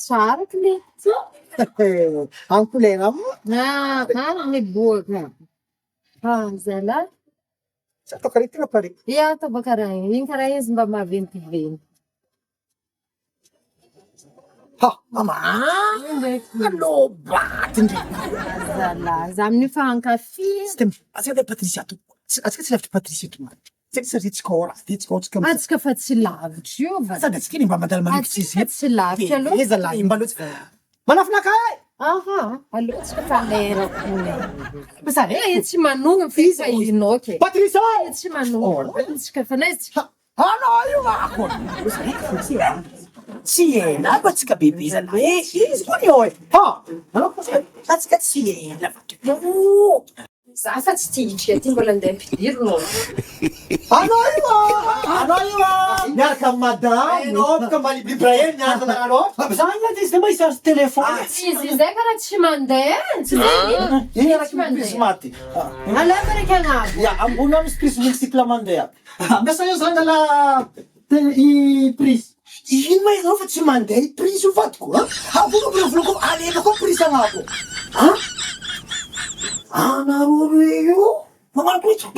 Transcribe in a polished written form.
Tsara klety. Amin'ny kolera moa. Miboaka. Zalahy. Tsy atao kare tena pare. Ia, ataova karaha igny karaha izy mba maventiventy. Mama, allô, baty ndray. Zalahy, za amin'ny fahankafy. Asika Patricia ato. Asika tsy lavitry Patricia eto man. Tsika ora, tsika Atsika fa tsy lavitry io va. sady atsika mba mandala manify Atsika tsy lavitry aloha. Zalahy, mba loatsy. Manafina kay! Alohatsika fa lera kone. Basta Io tsy manogno fa izinao ke. Patricia! Io tsy manogno. Atsika fa naizitsika. Anao io ako. Tsy ela fa tsika bebe zalahy. Izy koa io e. Atsika tsy ela. Za fa tsy tiatra ty mbola andeha ampidirino. Anao io miaraka amin'ny madame. Anao baka malibra niaraka anao. Za ina izy mba isarge telefony. Izy zay karaha tsy mandeha. Iny araky prise maty. Aleva raiky agnabo. Ya, ambony misy prise multiple mandeha. Ambesa io zany ala i prise. Ino ma ianao fa tsy mandeha i prise io vadiko. Avoko voloko aleka koa prise agnabo. Anarolo io. Mamano ko ito.